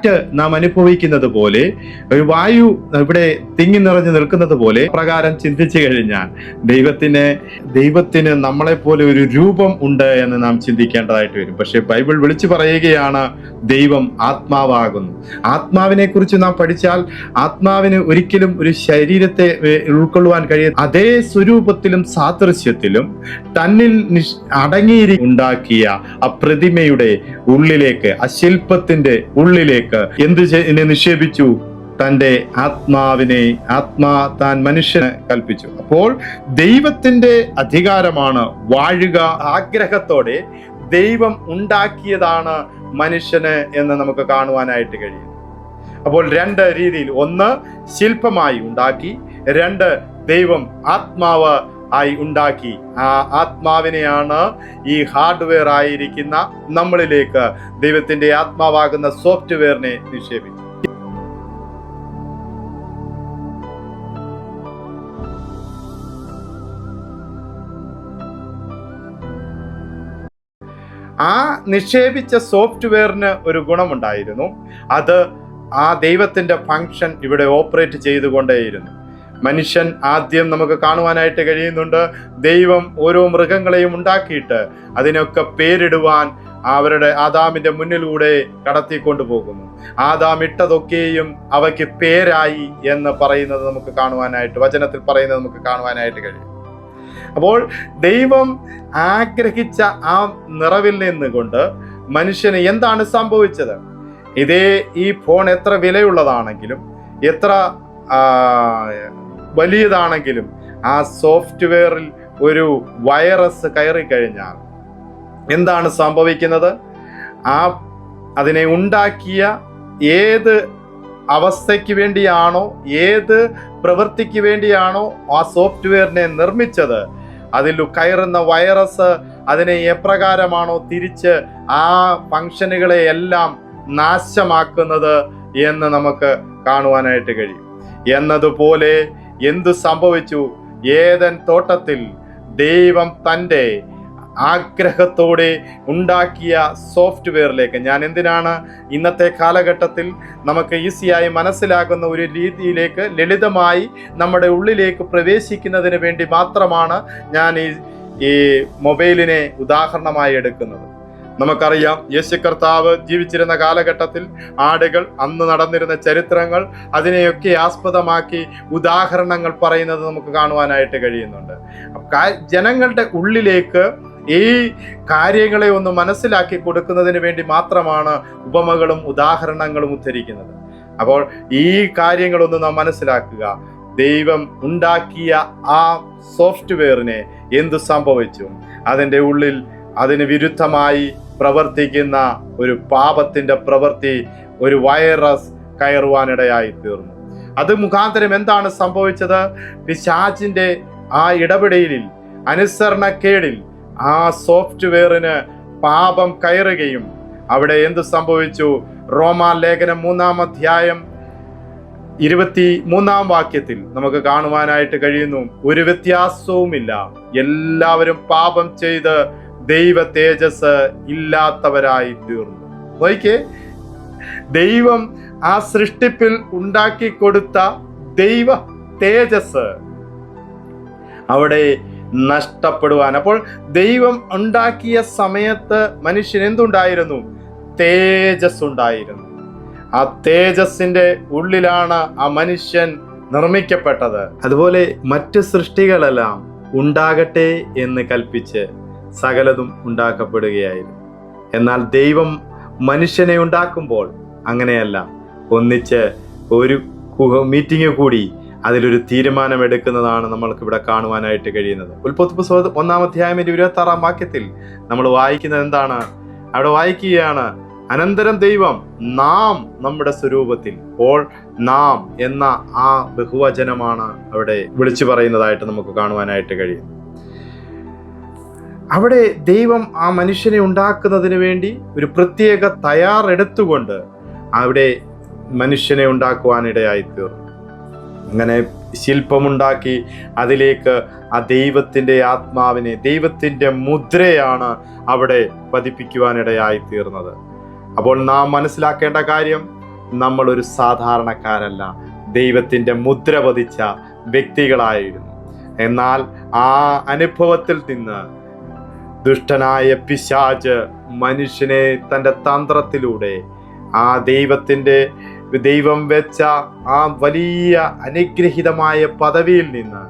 കാറ്റ് നാം അനുഭവിക്കുന്നത് പോലെ, ഒരു വായു ഇവിടെ തിങ്ങി നിറഞ്ഞു നിൽക്കുന്നത് പോലെ പ്രകാരം ചിന്തിച്ചു കഴിഞ്ഞാൽ ദൈവത്തിന് നമ്മളെ പോലെ ഒരു രൂപം ഉണ്ട് എന്ന് നാം ചിന്തിക്കേണ്ടതായിട്ട് വരും. പക്ഷെ ബൈബിൾ വിളിച്ചു പറയുകയാണ് ദൈവം ആത്മാവാകുന്നു. ആത്മാവിനെ കുറിച്ച് നാം പഠിച്ചാൽ ആത്മാവിന് ഒരിക്കലും ഒരു ശരീരത്തെ ഉൾക്കൊള്ളുവാൻ കഴിയും. അതേ സ്വരൂപത്തിലും സാദൃശ്യത്തിലും തന്നിൽ ഉണ്ടാക്കിയ ആ പ്രതിമയുടെ ഉള്ളിലേക്ക്, ആ ശില്പത്തിന്റെ ഉള്ളിലേക്ക് നിക്ഷേപിച്ചു? തന്റെ താൻ മനുഷ്യന് കൽപ്പിച്ചു. അപ്പോൾ ദൈവത്തിന്റെ അധികാരമാണ് വാഴുക. ആഗ്രഹത്തോടെ ദൈവം ഉണ്ടാക്കിയതാണ് മനുഷ്യന് എന്ന് നമുക്ക് കാണുവാനായിട്ട് കഴിയും. അപ്പോൾ രണ്ട് രീതിയിൽ, ഒന്ന് ശില്പമായി ഉണ്ടാക്കി, രണ്ട് ദൈവം ആത്മാവ് ആയി ഉണ്ടാക്കി. ആ ആത്മാവിനെയാണ് ഈ ഹാർഡ്വെയർ ആയിരിക്കുന്ന നമ്മളിലേക്ക് ദൈവത്തിന്റെ ആത്മാവാകുന്ന സോഫ്റ്റ്വെയറിനെ നിക്ഷേപിച്ചു. ആ നിക്ഷേപിച്ച സോഫ്റ്റ്വെയറിന് ഒരു ഗുണമുണ്ടായിരുന്നു. അത് ആ ദൈവത്തിന്റെ ഫങ്ഷൻ ഇവിടെ ഓപ്പറേറ്റ് ചെയ്തുകൊണ്ടേയിരുന്നു. മനുഷ്യൻ ആദ്യം നമുക്ക് കാണുവാനായിട്ട് കഴിയുന്നുണ്ട്, ദൈവം ഓരോ മൃഗങ്ങളെയും ഉണ്ടാക്കിയിട്ട് അതിനൊക്കെ പേരിടുവാൻ അവരുടെ ആദാമിന്റെ മുന്നിലൂടെ കടത്തിക്കൊണ്ടു പോകുന്നു. ആദാം ഇട്ടതൊക്കെയും അവയ്ക്ക് പേരായി എന്ന് പറയുന്നത് നമുക്ക് കാണുവാനായിട്ട്, വചനത്തിൽ പറയുന്നത് നമുക്ക് കാണുവാനായിട്ട് കഴിയും. അപ്പോൾ ദൈവം ആഗ്രഹിച്ച ആ നിറവിൽ നിന്നുകൊണ്ട് മനുഷ്യന് എന്താണ് സംഭവിച്ചത്? ഈ ഫോൺ എത്ര വിലയുള്ളതാണെങ്കിലും, എത്ര വലിയതാണെങ്കിലും, ആ സോഫ്റ്റ്വെയറിൽ ഒരു വൈറസ് കയറി കഴിഞ്ഞാൽ എന്താണ് സംഭവിക്കുന്നത്? അതിനെ ഉണ്ടാക്കിയ ഏത് അവസ്ഥയ്ക്ക് വേണ്ടിയാണോ, ഏത് പ്രവൃത്തിക്ക് വേണ്ടിയാണോ ആ സോഫ്റ്റ്വെയറിനെ നിർമ്മിച്ചത്, അതിൽ കയറുന്ന വൈറസ് അതിനെ എപ്രകാരമാണോ തിരിച്ച് ആ ഫംഗ്ഷനുകളെ എല്ലാം നാശമാക്കുന്നത് എന്ന് നമുക്ക് കാണുവാനായിട്ട് കഴിയും. എന്നതുപോലെ എന്തു സംഭവിച്ചു? ഏദൻ തോട്ടത്തിൽ ദൈവം തൻ്റെ ആഗ്രഹത്തോടെ ഉണ്ടാക്കിയ സോഫ്റ്റ്വെയറിലേക്ക്, ഞാൻ എന്തിനാണ് ഇന്നത്തെ കാലഘട്ടത്തിൽ നമുക്ക് ഈസിയായി മനസ്സിലാകുന്ന ഒരു രീതിയിലേക്ക് ലളിതമായി നമ്മുടെ ഉള്ളിലേക്ക് പ്രവേശിക്കുന്നതിന് വേണ്ടി മാത്രമാണ് ഞാൻ ഈ മൊബൈലിനെ ഉദാഹരണമായി എടുക്കുന്നത്. നമുക്കറിയാം, യേശു കർത്താവ് ജീവിച്ചിരുന്ന കാലഘട്ടത്തിൽ ആടുകൾ, അന്ന് നടന്നിരുന്ന ചരിത്രങ്ങൾ, അതിനെയൊക്കെ ആസ്പദമാക്കി ഉദാഹരണങ്ങൾ പറയുന്നത് നമുക്ക് കാണുവാനായിട്ട് കഴിയുന്നുണ്ട്. ജനങ്ങളുടെ ഉള്ളിലേക്ക് ഈ കാര്യങ്ങളെ ഒന്ന് മനസ്സിലാക്കി കൊടുക്കുന്നതിന് വേണ്ടി മാത്രമാണ് ഉപമകളും ഉദാഹരണങ്ങളും ഉദ്ധരിക്കുന്നത്. അപ്പോൾ ഈ കാര്യങ്ങളൊന്ന് നാം മനസ്സിലാക്കുക. ദൈവം ഉണ്ടാക്കിയ ആ സോഫ്റ്റ്വെയറിനെ എന്തു സംഭവിച്ചു? അതിൻ്റെ ഉള്ളിൽ അതിന് വിരുദ്ധമായി പ്രവർത്തിക്കുന്ന ഒരു പാപത്തിന്റെ പ്രവൃത്തി, ഒരു വൈറസ് കയറുവാനിടയായി തീർന്നു. അത് മുഖാന്തരം എന്താണ് സംഭവിച്ചത്? പിശാചിന്റെ ആ ഇടപെടലിൽ, അനുസരണക്കേടിൽ ആ സോഫ്റ്റ്വെയറിന് പാപം കയറുകയും അവിടെ എന്ത് സംഭവിച്ചു? റോമാലേഖനം 3-ാം അധ്യായം 23-ാം വാക്യത്തിൽ നമുക്ക് കാണുവാനായിട്ട് കഴിയുന്നു, ഒരു വ്യത്യാസവുമില്ല, എല്ലാവരും പാപം ചെയ്ത് ദൈവ തേജസ് ഇല്ലാത്തവരായി തീർന്നു. നോക്കിക്കേ, ദൈവം ആ സൃഷ്ടിപ്പിൽ ഉണ്ടാക്കി കൊടുത്ത ദൈവ തേജസ് അവിടെ നഷ്ടപ്പെടുവാൻ. അപ്പോൾ ദൈവം ഉണ്ടാക്കിയ സമയത്ത് മനുഷ്യൻ എന്തുണ്ടായിരുന്നു? തേജസ് ഉണ്ടായിരുന്നു. ആ തേജസ്സിന്റെ ഉള്ളിലാണ് ആ മനുഷ്യൻ നിർമ്മിക്കപ്പെട്ടത്. അതുപോലെ മറ്റ് സൃഷ്ടികളെല്ലാം ഉണ്ടാകട്ടെ എന്ന് കൽപ്പിച്ച് സകലതും ഉണ്ടാക്കപ്പെടുകയായിരുന്നു. എന്നാൽ ദൈവം മനുഷ്യനെ ഉണ്ടാക്കുമ്പോൾ അങ്ങനെയല്ല. ഒന്നിച്ച് ഒരു മീറ്റിംഗ് കൂടി അതിലൊരു തീരുമാനമെടുക്കുന്നതാണ് നമ്മൾക്ക് ഇവിടെ കാണുവാനായിട്ട് കഴിയുന്നത്. ഉൽപ്പത്തി പുസ്തകം 1-ാം അധ്യായം 26-ാം വാക്യത്തിൽ നമ്മൾ വായിക്കുന്നത് എന്താണ്? അവിടെ വായിക്കുകയാണ്, അനന്തരം ദൈവം നാം നമ്മുടെ സ്വരൂപത്തിൽ. അപ്പോൾ നാം എന്ന ആ ബഹുവചനമാണ് അവിടെ വിളിച്ചു പറയുന്നതായിട്ട് നമുക്ക് കാണുവാനായിട്ട് കഴിയും. അവിടെ ദൈവം ആ മനുഷ്യനെ ഉണ്ടാക്കുന്നതിന് വേണ്ടി ഒരു പ്രത്യേക തയ്യാറെടുത്തുകൊണ്ട് അവിടെ മനുഷ്യനെ ഉണ്ടാക്കുവാനിടയായി തീർന്നു. അങ്ങനെ ശില്പമുണ്ടാക്കി അതിലേക്ക് ആ ദൈവത്തിൻ്റെ ആത്മാവിനെ, ദൈവത്തിൻ്റെ മുദ്രയാണ് അവിടെ പതിപ്പിക്കുവാനിടയായി തീർന്നത്. അപ്പോൾ നാം മനസ്സിലാക്കേണ്ട കാര്യം, നമ്മളൊരു സാധാരണക്കാരല്ല, ദൈവത്തിൻ്റെ മുദ്ര പതിച്ച വ്യക്തികളായിരുന്നു. എന്നാൽ ആ അനുഭവത്തിൽ നിന്ന് ദുഷ്ടനായ പിശാച് മനുഷ്യനെ തൻ്റെ തന്ത്രത്തിലൂടെ ആ ദൈവം വെച്ച ആ വലിയ അനുഗ്രഹീതമായ പദവിയിൽ നിന്ന്,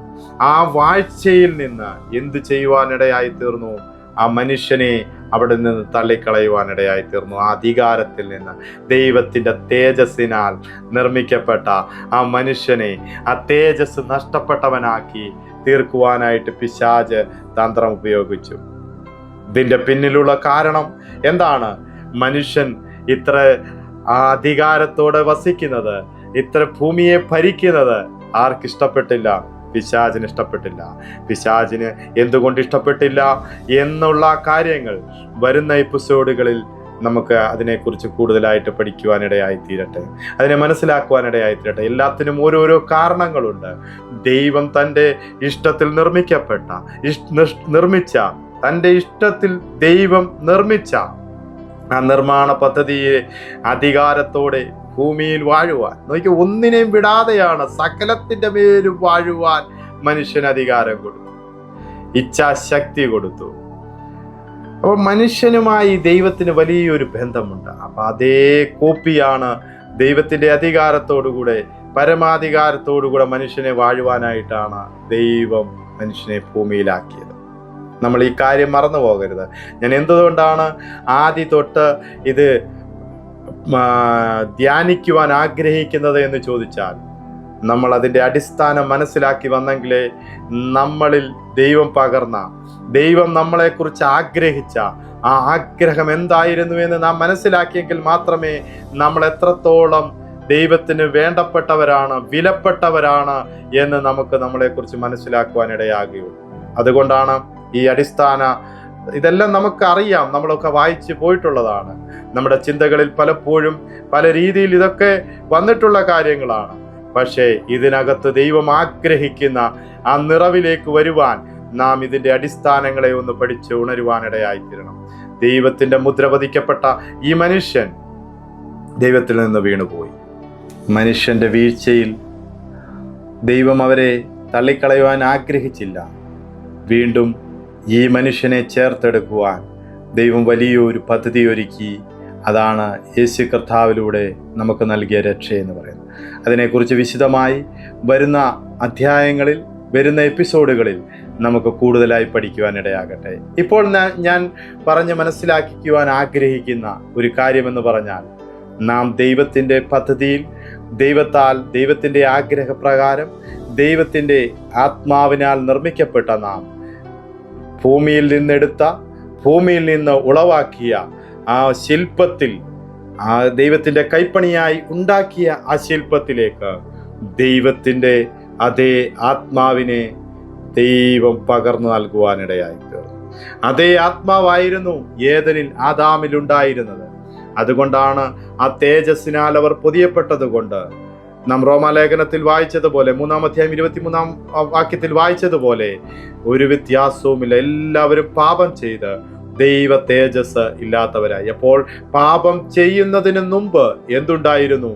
ആ വാഴ്ചയിൽ നിന്ന് എന്തു ചെയ്യുവാനിടയായി തീർന്നു? ആ മനുഷ്യനെ അവിടെ നിന്ന് തള്ളിക്കളയുവാനിടയായി തീർന്നു. ആ അധികാരത്തിൽ നിന്ന്, ദൈവത്തിൻ്റെ തേജസ്സിനാൽ നിർമ്മിക്കപ്പെട്ട ആ മനുഷ്യനെ ആ തേജസ് നഷ്ടപ്പെട്ടവനാക്കി തീർക്കുവാനായിട്ട് പിശാച് തന്ത്രം ഉപയോഗിച്ചു. ഇതിൻ്റെ പിന്നിലുള്ള കാരണം എന്താണ്? മനുഷ്യൻ ഇത്ര അധികാരത്തോടെ വസിക്കുന്നത്, ഇത്ര ഭൂമിയെ ഭരിക്കുന്നത് ആർക്കിഷ്ടപ്പെട്ടില്ല? പിശാചിന് ഇഷ്ടപ്പെട്ടില്ല. പിശാചിന് എന്തുകൊണ്ട് ഇഷ്ടപ്പെട്ടില്ല എന്നുള്ള കാര്യങ്ങൾ വരുന്ന എപ്പിസോഡുകളിൽ നമുക്ക് അതിനെക്കുറിച്ച് കൂടുതലായിട്ട് പഠിക്കുവാനിടയായി തീരട്ടെ, അതിനെ മനസ്സിലാക്കുവാനിടയായി തീരട്ടെ. എല്ലാത്തിനും ഓരോരോ കാരണങ്ങളുണ്ട്. ദൈവം തൻ്റെ ഇഷ്ടത്തിൽ നിർമ്മിച്ച തൻ്റെ ഇഷ്ടത്തിൽ ദൈവം നിർമ്മിച്ച ആ നിർമ്മാണ പദ്ധതിയെ അധികാരത്തോടെ ഭൂമിയിൽ വാഴുവാൻ നോക്കി, ഒന്നിനെയും വിടാതെയാണ് സകലത്തിൻ്റെ മേലും വാഴുവാൻ മനുഷ്യന് അധികാരം കൊടുത്തു, ഇച്ഛാശക്തി കൊടുത്തു. അപ്പോൾ മനുഷ്യനുമായി ദൈവത്തിന് വലിയൊരു ബന്ധമുണ്ട്. അപ്പൊ അതേ കോപ്പിയാണ് ദൈവത്തിൻ്റെ അധികാരത്തോടുകൂടെ, പരമാധികാരത്തോടുകൂടെ മനുഷ്യനെ വാഴുവാനായിട്ടാണ് ദൈവം മനുഷ്യനെ ഭൂമിയിലാക്കിയത്. നമ്മൾ ഈ കാര്യം മറന്നു പോകരുത്. ഞാൻ എന്തുകൊണ്ടാണ് ആദ്യ തൊട്ട് ഇത് ധ്യാനിക്കുവാൻ ആഗ്രഹിക്കുന്നത് എന്ന് ചോദിച്ചാൽ, നമ്മൾ അതിൻ്റെ അടിസ്ഥാനം മനസ്സിലാക്കി വന്നെങ്കിലേ നമ്മളിൽ ദൈവം പകർന്ന, ദൈവം നമ്മളെക്കുറിച്ച് ആഗ്രഹിച്ച ആ ആഗ്രഹം എന്തായിരുന്നു എന്ന് നാം മനസ്സിലാക്കിയെങ്കിൽ മാത്രമേ നമ്മൾ എത്രത്തോളം ദൈവത്തിന് വേണ്ടപ്പെട്ടവരാണ്, വിലപ്പെട്ടവരാണ് എന്ന് നമുക്ക് നമ്മളെക്കുറിച്ച് മനസ്സിലാക്കുവാനിടയാകുകയുള്ളൂ. അതുകൊണ്ടാണ് ഈ ഇതെല്ലാം നമുക്കറിയാം, നമ്മളൊക്കെ വായിച്ചു പോയിട്ടുള്ളതാണ്. നമ്മുടെ ചിന്തകളിൽ പലപ്പോഴും പല രീതിയിൽ ഇതൊക്കെ വന്നിട്ടുള്ള കാര്യങ്ങളാണ്. പക്ഷേ ഇതിനകത്ത് ദൈവം ആഗ്രഹിക്കുന്ന ആ നിറവിലേക്ക് വരുവാൻ നാം ഇതിൻ്റെ അടിസ്ഥാനങ്ങളെ ഒന്ന് പഠിച്ച് ഉണരുവാനിടയായിത്തീരണം. ദൈവത്തിൻ്റെ മുദ്ര പതിക്കപ്പെട്ട ഈ മനുഷ്യൻ ദൈവത്തിൽ നിന്ന് വീണുപോയി. മനുഷ്യൻ്റെ വീഴ്ചയിൽ ദൈവം അവരെ തള്ളിക്കളയുവാൻ ആഗ്രഹിച്ചില്ല. വീണ്ടും ഈ മനുഷ്യനെ ചേർത്തെടുക്കുവാൻ ദൈവം വലിയൊരു പദ്ധതി ഒരുക്കി. അതാണ് യേശു കർത്താവിലൂടെ നമുക്ക് നൽകിയ രക്ഷ എന്ന് പറയുന്നത്. അതിനെക്കുറിച്ച് വിശദമായി വരുന്ന അധ്യായങ്ങളിൽ, വരുന്ന എപ്പിസോഡുകളിൽ നമുക്ക് കൂടുതലായി പഠിക്കുവാനിടയാകട്ടെ. ഇപ്പോൾ ഞാൻ പറഞ്ഞ് മനസ്സിലാക്കിക്കുവാൻ ആഗ്രഹിക്കുന്ന ഒരു കാര്യമെന്ന് പറഞ്ഞാൽ, നാം ദൈവത്തിൻ്റെ പദ്ധതിയിൽ, ദൈവത്തിൻ്റെ ആഗ്രഹപ്രകാരം, ദൈവത്തിൻ്റെ ആത്മാവിനാൽ നിർമ്മിക്കപ്പെട്ട നാം, ഭൂമിയിൽ നിന്ന് ഉളവാക്കിയ ആ ശില്പത്തിൽ, ആ ദൈവത്തിൻ്റെ കൈപ്പണിയായി ഉണ്ടാക്കിയ ആ ശില്പത്തിലേക്ക് ദൈവത്തിൻ്റെ അതേ ആത്മാവിനെ ദൈവം പകർന്നു നൽകുവാനിടയായി തീർന്നു. അതേ ആത്മാവായിരുന്നു ഏദനിൽ ആദാമിലുണ്ടായിരുന്നത്. അതുകൊണ്ടാണ് ആ തേജസ്സിനാൽ അവർ പൊതിയപ്പെട്ടത് കൊണ്ട് നാം റോമാലേഖനത്തിൽ വായിച്ചതുപോലെ, 3-ാം അധ്യായം 23-ാം വാക്യത്തിൽ വായിച്ചതുപോലെ, ഒരു വ്യത്യാസവുമില്ല, എല്ലാവരും പാപം ചെയ്ത് ദൈവ തേജസ് ഇല്ലാത്തവരായി. അപ്പോൾ പാപം ചെയ്യുന്നതിന് മുമ്പ് എന്തുണ്ടായിരുന്നു?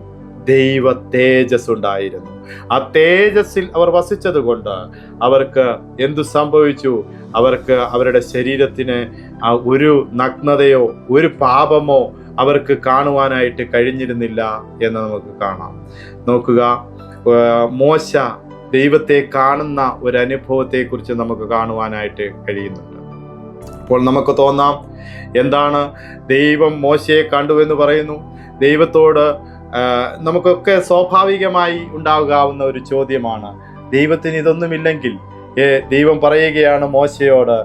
ദൈവ തേജസ് ഉണ്ടായിരുന്നു. ആ തേജസ്സിൽ അവർ വസിച്ചത് കൊണ്ട് അവർക്ക് എന്തു സംഭവിച്ചു? അവർക്ക് അവരുടെ ശരീരത്തിന് ഒരു നഗ്നതയോ ഒരു പാപമോ അവർക്ക് കാണുവാനായിട്ട് കഴിഞ്ഞിരുന്നില്ല എന്ന് നമുക്ക് കാണാം. നോക്കുക, മോശ ദൈവത്തെ കാണുന്ന ഒരു അനുഭവത്തെക്കുറിച്ച് നമുക്ക് കാണുവാനായിട്ട് കഴിയുന്നുണ്ട്. അപ്പോൾ നമുക്ക് തോന്നാം, എന്താണ് ദൈവം മോശയെ കണ്ടു എന്ന് പറയുന്നു? ദൈവത്തോട് നമുക്കൊക്കെ സ്വാഭാവികമായി ഉണ്ടാകാവുന്ന ഒരു ചോദ്യമാണ്, ദൈവത്തിന് ഇതൊന്നുമില്ലെങ്കിൽ ദൈവം പറയുകയാണ് മോശയോട്,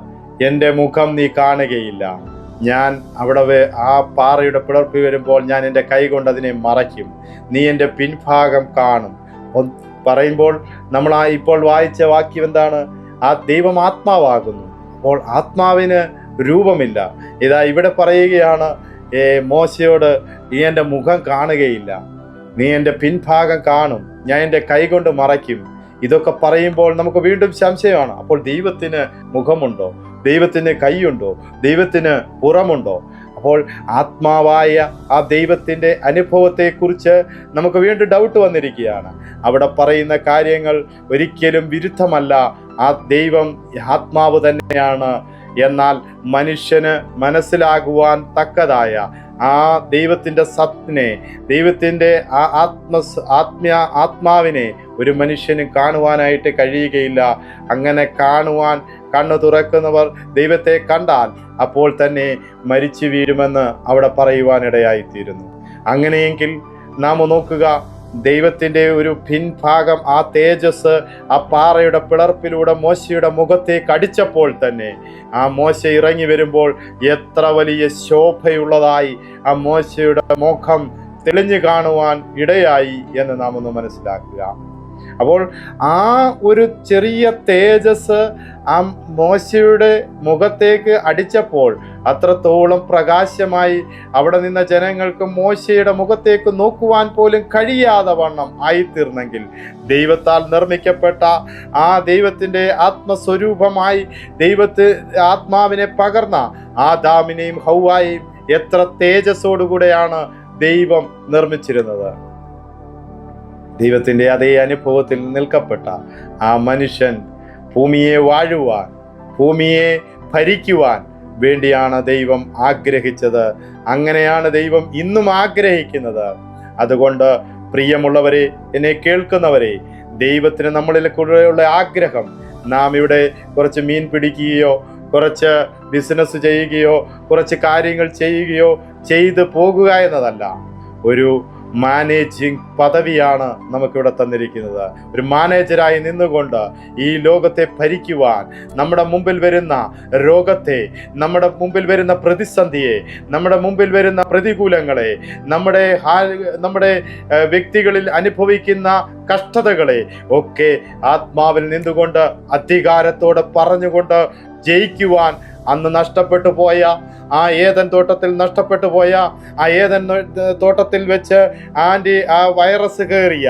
എൻ്റെ മുഖം നീ കാണുകയില്ല, ഞാൻ അവിടെ ആ പാറയുടെ പിളർപ്പ് വരുമ്പോൾ ഞാൻ എൻ്റെ കൈ കൊണ്ട് അതിനെ മറയ്ക്കും, നീ എൻ്റെ പിൻഭാഗം കാണും പറയുമ്പോൾ നമ്മൾ ഇപ്പോൾ വായിച്ച വാക്യം എന്താണ്? ആ ദൈവം ആത്മാവാകുന്നു. അപ്പോൾ ആത്മാവിന് രൂപമില്ല. ഇതാ ഇവിടെ പറയുകയാണ് മോശയോട്, നീ എൻ്റെ മുഖം കാണുകയില്ല, നീ എൻ്റെ പിൻഭാഗം കാണും, ഞാൻ എൻ്റെ കൈ കൊണ്ട് മറയ്ക്കും. ഇതൊക്കെ പറയുമ്പോൾ നമുക്ക് വീണ്ടും സംശയമാണ്. അപ്പോൾ ദൈവത്തിന് മുഖമുണ്ടോ? ദൈവത്തിന് കൈയുണ്ടോ? ദൈവത്തിന് പുറമുണ്ടോ? അപ്പോൾ ആത്മാവായ ആ ദൈവത്തിൻ്റെ അനുഭവത്തെക്കുറിച്ച് നമുക്ക് വീണ്ടും ഡൗട്ട് വന്നിരിക്കുകയാണ്. അവിടെ പറയുന്ന കാര്യങ്ങൾ ഒരിക്കലും വിരുദ്ധമല്ല. ആ ദൈവം ആത്മാവ് തന്നെയാണ്. എന്നാൽ മനുഷ്യന് മനസ്സിലാകുവാൻ തക്കതായ ആ ദൈവത്തിൻ്റെ സത്തിനെ, ദൈവത്തിൻ്റെ ആ ആത്മാവിനെ ഒരു മനുഷ്യന് കാണുവാനായിട്ട് കഴിയുകയില്ല. അങ്ങനെ കാണുവാൻ കണ്ണു തുറക്കുന്നവർ ദൈവത്തെ കണ്ടാൽ അപ്പോൾ തന്നെ മരിച്ചു വീഴുമെന്ന് അവിടെ പറയുവാനിടയായിത്തീരുന്നു. അങ്ങനെയെങ്കിൽ നാം നോക്കുക, ദൈവത്തിൻ്റെ ഒരു പിൻഭാഗം, ആ തേജസ് ആ പാറയുടെ പിളർപ്പിലൂടെ മോശയുടെ മുഖത്തേക്ക് അടിച്ചപ്പോൾ തന്നെ ആ മോശ ഇറങ്ങി വരുമ്പോൾ എത്ര വലിയ ശോഭയുള്ളതായി ആ മോശയുടെ മുഖം തെളിഞ്ഞു കാണുവാൻ ഇടയായി എന്ന് നാം ഒന്ന് മനസ്സിലാക്കുക. അപ്പോൾ ആ ഒരു ചെറിയ തേജസ് ആ മോശയുടെ മുഖത്തേക്ക് അടിച്ചപ്പോൾ അത്രത്തോളം പ്രകാശമായി അവിടെ നിന്ന ജനങ്ങൾക്ക് മോശയുടെ മുഖത്തേക്ക് നോക്കുവാൻ പോലും കഴിയാതെ വണ്ണം ആയിത്തീർന്നെങ്കിൽ, ദൈവത്താൽ നിർമ്മിക്കപ്പെട്ട ആ ദൈവത്തിൻ്റെ ആത്മസ്വരൂപമായി ആത്മാവിനെ പകർന്ന ആദാമിനെയും ഹൗവായെയും എത്ര തേജസ്സോടുകൂടെയാണ് ദൈവം നിർമ്മിച്ചിരുന്നത്. ദൈവത്തിൻ്റെ അതേ അനുഭവത്തിൽ നിൽക്കപ്പെട്ട ആ മനുഷ്യൻ ഭൂമിയെ വാഴുവാൻ, ഭൂമിയെ ഭരിക്കുവാൻ വേണ്ടിയാണ് ദൈവം ആഗ്രഹിച്ചത്. അങ്ങനെയാണ് ദൈവം ഇന്നും ആഗ്രഹിക്കുന്നത്. അതുകൊണ്ട് പ്രിയമുള്ളവരെ, എന്നെ കേൾക്കുന്നവരെ, ദൈവത്തിന് നമ്മളിൽ കൂടെയുള്ള ആഗ്രഹം നാം ഇവിടെ കുറച്ച് മീൻ പിടിക്കുകയോ കുറച്ച് ബിസിനസ് ചെയ്യുകയോ കുറച്ച് കാര്യങ്ങൾ ചെയ്യുകയോ ചെയ്തു പോകുക എന്നതല്ല. ഒരു മാനേജിങ് പദവിയാണ് നമുക്കിവിടെ തന്നിരിക്കുന്നത്. ഒരു മാനേജരായി നിന്നുകൊണ്ട് ഈ ലോകത്തെ ഭരിക്കുവാൻ, നമ്മുടെ മുമ്പിൽ വരുന്ന രോഗത്തെ, നമ്മുടെ മുമ്പിൽ വരുന്ന പ്രതിസന്ധിയെ, നമ്മുടെ മുമ്പിൽ വരുന്ന പ്രതികൂലങ്ങളെ, നമ്മുടെ വ്യക്തികളിൽ അനുഭവിക്കുന്ന കഷ്ടതകളെ ഒക്കെ ആത്മാവിൽ നിന്നുകൊണ്ട് അധികാരത്തോടെ പറഞ്ഞുകൊണ്ട് ജയിക്കുവാൻ, അന്ന് നഷ്ടപ്പെട്ടു പോയ ആ ഏദൻ തോട്ടത്തിൽ നഷ്ടപ്പെട്ടു പോയ ആ ഏദൻ തോട്ടത്തിൽ വെച്ച് ആ വൈറസ് കയറിയ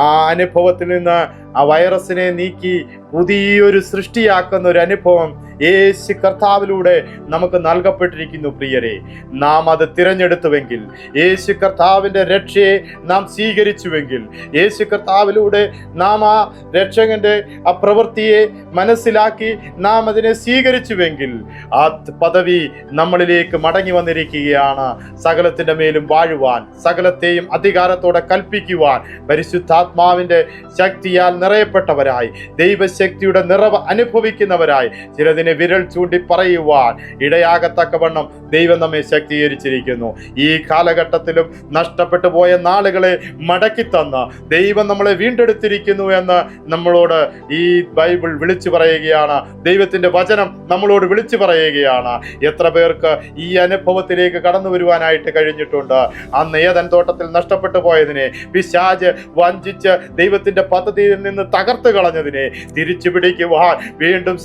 ആ അനുഭവത്തിൽ നിന്ന് ആ വൈറസിനെ നീക്കി പുതിയൊരു സൃഷ്ടിയാക്കുന്ന ഒരു അനുഭവം യേശു കർത്താവിലൂടെ നമുക്ക് നൽകപ്പെട്ടിരിക്കുന്നു. പ്രിയരെ, നാം അത് തിരഞ്ഞെടുത്തുവെങ്കിൽ, യേശു കർത്താവിൻ്റെ രക്ഷയെ നാം സ്വീകരിച്ചുവെങ്കിൽ, യേശു കർത്താവിലൂടെ നാം ആ രക്ഷകന്റെ ആ പ്രവൃത്തിയെ മനസ്സിലാക്കി നാം അതിനെ സ്വീകരിച്ചുവെങ്കിൽ, ആ പദവി നമ്മളിലേക്ക് മടങ്ങി വന്നിരിക്കുകയാണ്. സകലത്തിൻ്റെ മേലും വാഴുവാൻ, സകലത്തെയും അധികാരത്തോടെ കൽപ്പിക്കുവാൻ, പരിശുദ്ധാത്മാവിൻ്റെ ശക്തിയാൽ നിറയപ്പെട്ടവരായി, ദൈവശക്തിയുടെ നിറവ് അനുഭവിക്കുന്നവരായി, ചിലതിനെ വിരൽ ചൂണ്ടി പറയുവാൻ ഇടയാകത്തക്കവണ്ണം ദൈവം നമ്മെ ശക്തീകരിച്ചിരിക്കുന്നു. ഈ കാലഘട്ടത്തിലും നഷ്ടപ്പെട്ടു പോയ നാളുകളെ മടക്കി തന്ന ദൈവം നമ്മളെ വീണ്ടെടുത്തിരിക്കുന്നു എന്ന് നമ്മളോട് ഈ ബൈബിൾ വിളിച്ചു പറയുകയാണ്. ദൈവത്തിൻ്റെ വചനം നമ്മളോട് വിളിച്ചു പറയുകയാണ്. എത്ര പേർക്ക് ഈ അനുഭവത്തിലേക്ക് കടന്നു വരുവാനായിട്ട് കഴിഞ്ഞിട്ടുണ്ട്? അന്ന് ഏദൻ തോട്ടത്തിൽ നഷ്ടപ്പെട്ടു പോയതിനെ, പിശാച് വഞ്ചിച്ച് ദൈവത്തിൻ്റെ പദ്ധതിയിൽ നിന്ന് തകർത്ത് കളഞ്ഞതിനെ തിരിച്ചു പിടിക്കുവാൻ വീണ്ടും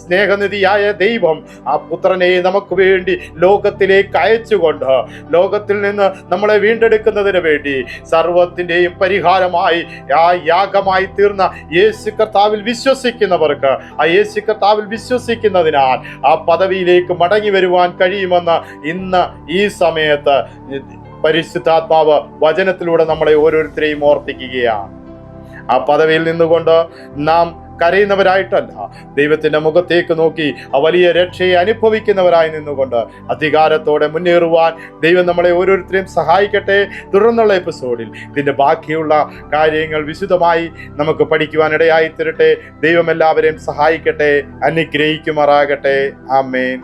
സ്നേഹനിധിയായ ദൈവം ആ പുത്രനെ നമുക്ക് വേണ്ടി ലോകത്തിലേക്ക് അയച്ചുകൊണ്ട്, ലോകത്തിൽ നിന്ന് നമ്മളെ വീണ്ടെടുക്കുന്നതിന് വേണ്ടി സർവത്തിൻ്റെയും പരിഹാരമായി ആ യാഗമായി തീർന്ന യേശു കർത്താവിൽ വിശ്വസിക്കുന്നവർക്ക്, ആ യേശു കർത്താവിൽ വിശ്വസിക്കുന്നതിനാൽ ആ പദവിയിലേക്ക് മടങ്ങി വരുവാൻ കഴിയുമെന്ന് ഇന്ന് ഈ സമയത്ത് പരിശുദ്ധാത്മാവ് വചനത്തിലൂടെ നമ്മളെ ഓരോരുത്തരെയും ഓർപ്പിക്കുകയാണ്. ആ പദവിയിൽ നിന്നുകൊണ്ട് നാം കരയുന്നവരായിട്ടല്ല, ദൈവത്തിൻ്റെ മുഖത്തേക്ക് നോക്കി ആ വലിയ രക്ഷയെ അനുഭവിക്കുന്നവരായി നിന്നുകൊണ്ട് അധികാരത്തോടെ മുന്നേറുവാൻ ദൈവം നമ്മളെ ഓരോരുത്തരെയും സഹായിക്കട്ടെ. തുടർന്നുള്ള എപ്പിസോഡിൽ ഇതിൻ്റെ ബാക്കിയുള്ള കാര്യങ്ങൾ വിശദമായി നമുക്ക് പഠിക്കുവാനിടയായി തീരട്ടെ. ദൈവം എല്ലാവരെയും സഹായിക്കട്ടെ, അനുഗ്രഹിക്കുമാറാകട്ടെ. ആമേൻ.